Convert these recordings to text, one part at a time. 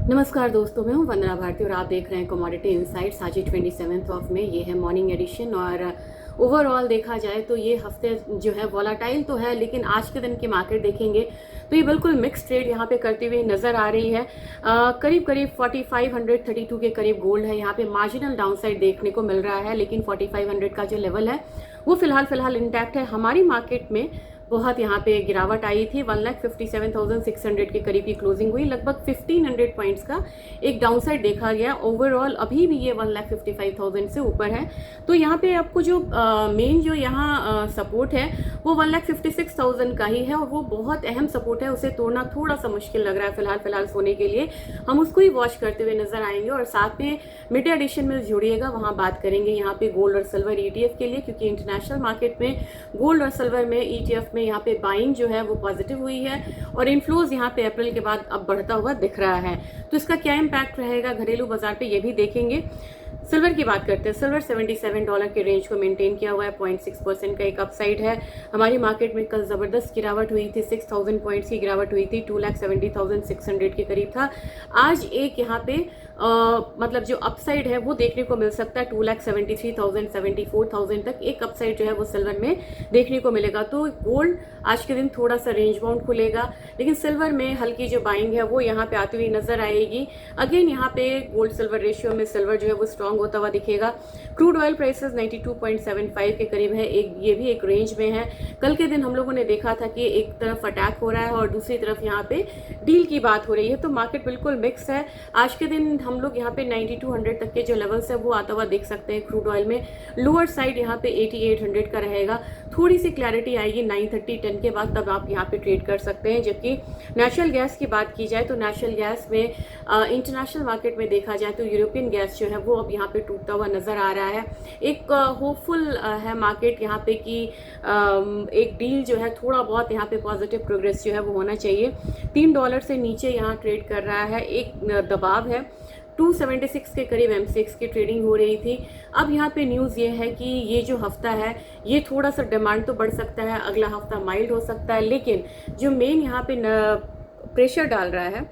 नमस्कार दोस्तों, मैं हूं वंदना भारती और आप देख रहे हैं कमोडिटी इनसाइट्स। आज ही 27 ऑफ में ये है मॉर्निंग एडिशन। और ओवरऑल देखा जाए तो ये हफ्ते जो है वॉलाटाइल तो है, लेकिन आज के दिन की मार्केट देखेंगे तो ये बिल्कुल मिक्स ट्रेड यहाँ पे करती हुई नजर आ रही है। करीब करीब 4532 के करीब गोल्ड है। यहाँ पे मार्जिनल डाउनसाइड देखने को मिल रहा है, लेकिन 4500 का जो लेवल है वो फिलहाल इंटैक्ट है। हमारी मार्केट में बहुत यहाँ पे गिरावट आई थी। 1,57,600 के करीब की क्लोजिंग हुई। लगभग 1500 पॉइंट्स का एक डाउनसाइड देखा गया। ओवरऑल अभी भी ये 1,55,000 से ऊपर है। तो यहाँ पे आपको जो मेन जो यहाँ सपोर्ट है वो 1,56,000 का ही है, और वो बहुत अहम सपोर्ट है। उसे तोड़ना थोड़ा सा मुश्किल लग रहा है फिलहाल सोने के लिए। हम उसको ही वॉच करते हुए नजर आएंगे। और साथ में मिड एडिशन में जुड़िएगा, वहां बात करेंगे यहाँ पे गोल्ड और सिल्वर ETF के लिए, क्योंकि इंटरनेशनल मार्केट में गोल्ड और सिल्वर में ETF में यहाँ पे बाइंग जो है वो पॉजिटिव हुई है, और इनफ्लोज यहाँ पे अप्रैल के बाद अब बढ़ता हुआ दिख रहा है। तो इसका क्या इम्पैक्ट रहेगा घरेलू बाजार पे, ये भी देखेंगे। सिल्वर की बात करते हैं। सिल्वर $77 के रेंज को मेंटेन किया हुआ है। 0.6% का एक अपसाइड है। हमारी मार्केट में कल जबरदस्त गिरावट हुई थी। 6000 पॉइंट्स की गिरावट हुई थी। 2,70,600 के करीब था। आज एक यहाँ पे मतलब जो अपसाइड है वो देखने को मिल सकता है। 2,73,000 74,000 तक एक अपसाइड जो है वो सिल्वर में देखने को मिलेगा। तो गोल्ड आज के दिन थोड़ा सा रेंज बाउंड खुलेगा, लेकिन सिल्वर में हल्की जो बाइंग है वो यहाँ पे आती हुई नजर आएगी। अगेन यहाँ पे गोल्ड सिल्वर रेशियो में सिल्वर जो है वो स्ट्रांग होता हुआ दिखेगा। क्रूड ऑयल प्राइसेस 92.75 के करीब है। ये भी एक रेंज में है। कल के दिन हम लोगों ने देखा था कि एक तरफ अटैक हो रहा है और दूसरी तरफ यहाँ पे डील की बात हो रही है। तो मार्केट बिल्कुल मिक्स है। आज के दिन हम लोग यहाँ पे 9200 तक के जो लेवल्स है वो आता हुआ देख सकते हैं। क्रूड ऑयल में लोअर साइड यहाँ पे 8800 का रहेगा। थोड़ी सी क्लैरिटी आएगी 9:30-10 के बाद, तब आप यहाँ पे ट्रेड कर सकते हैं। जबकि नेचुरल गैस की बात की जाए तो नेचुरल गैस में इंटरनेशनल मार्केट में देखा जाए तो यूरोपियन गैस जो है वो अब यहाँ पे टूटता हुआ नजर आ रहा है। एक होपफुल है मार्केट यहाँ पे कि एक डील जो है थोड़ा बहुत यहाँ पे पॉजिटिव प्रोग्रेस जो है वो होना चाहिए। $3 से नीचे यहाँ ट्रेड कर रहा है। एक दबाव है। 276 के करीब MCX की ट्रेडिंग हो रही थी। अब यहाँ पे न्यूज़ ये है कि ये जो हफ्ता है ये थोड़ा सा डिमांड तो बढ़ सकता है, अगला हफ्ता माइल्ड हो सकता है, लेकिन जो मेन यहाँ पे प्रेशर डाल रहा है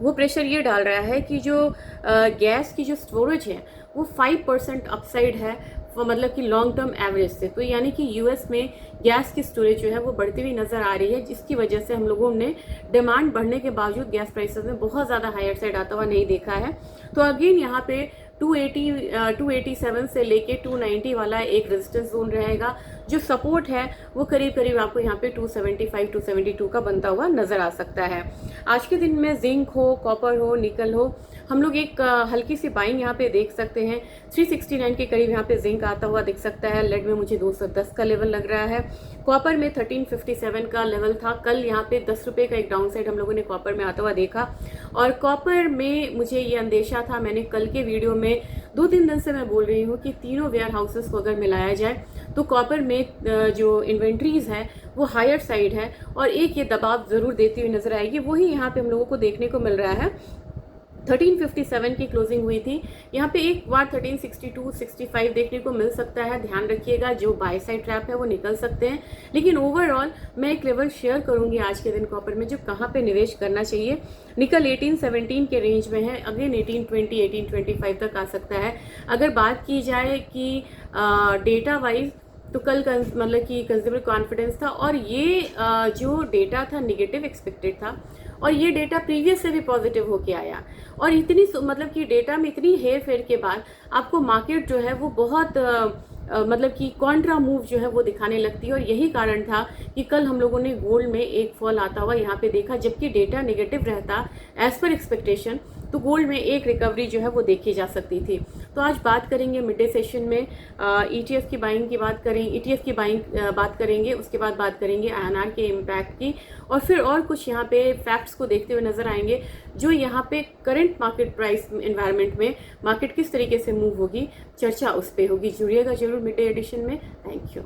वो प्रेशर ये डाल रहा है कि जो गैस की जो स्टोरेज है वो 5% अपसाइड है, वो मतलब कि लॉन्ग टर्म एवरेज से। तो यानी कि US में गैस की स्टोरेज जो है वो बढ़ती हुई नजर आ रही है, जिसकी वजह से हम लोगों ने डिमांड बढ़ने के बावजूद गैस प्राइसेस में बहुत ज़्यादा हायर साइड आता हुआ नहीं देखा है। तो अगेन यहाँ पे 287 से लेके 290 वाला एक रेजिस्टेंस जोन रहेगा। जो सपोर्ट है वो करीब आपको यहाँ पे 275 272 का बनता हुआ नजर आ सकता है। आज के दिन में जिंक हो, कॉपर हो, निकल हो, हम लोग एक हल्की सी बाइंग यहाँ पे देख सकते हैं। 369 के करीब यहाँ पे जिंक आता हुआ दिख सकता है। लेड में मुझे 210 का लेवल लग रहा है। कॉपर में 1357 का लेवल था। कल यहाँ पे 10 रुपए का एक डाउन साइड हम लोगों ने कॉपर में आता हुआ देखा, और कॉपर में मुझे ये अंदेशा था, मैंने कल के वीडियो में 2-3 दिन से मैं बोल रही हूँ कि तीनों वेयर हाउसेस को अगर मिलाया जाए तो कॉपर में जो इन्वेंट्रीज है वो हायर साइड है, और एक ये दबाव जरूर देती हुई नजर आएगी। वही यहाँ पे हम लोगों को देखने को मिल रहा है। 1357 की क्लोजिंग हुई थी। यहाँ पे एक बार 1362-65 देखने को मिल सकता है। ध्यान रखिएगा, जो बाय साइड ट्रैप है वो निकल सकते हैं। लेकिन ओवरऑल मैं एक लेवल शेयर करूंगी आज के दिन कॉपर में, जो कहाँ पे निवेश करना चाहिए। निकल 1817 के रेंज में है। अगेन 1820 1825 तक आ सकता है। अगर बात की जाए कि डेटा वाइज तो कल मतलब कि कंज्यूमर कॉन्फिडेंस था, और ये जो डेटा था निगेटिव एक्सपेक्टेड था, और ये डेटा प्रीवियस से भी पॉजिटिव होके आया। और इतनी मतलब कि डेटा में इतनी हेर फेर के बाद आपको मार्केट जो है वो बहुत मतलब कि कॉन्ट्रा मूव जो है वो दिखाने लगती है। और यही कारण था कि कल हम लोगों ने गोल्ड में एक फॉल आता हुआ यहाँ पे देखा, जबकि डेटा नेगेटिव रहता एज पर एक्सपेक्टेशन तो गोल्ड में एक रिकवरी जो है वो देखी जा सकती थी। तो आज बात करेंगे मिड डे सेशन में ETF की बाइंग की बात करेंगे, ETF की बाइंग बात करेंगे। उसके बाद बात करेंगे INR के इम्पैक्ट की, और फिर और कुछ यहाँ पे फैक्ट्स को देखते हुए नजर आएंगे जो यहाँ पे करंट मार्केट प्राइस एनवायरनमेंट में मार्केट किस तरीके से मूव होगी, चर्चा उस पर होगी। जुड़िएगा जरूर मिड डे एडिशन में। Thank you.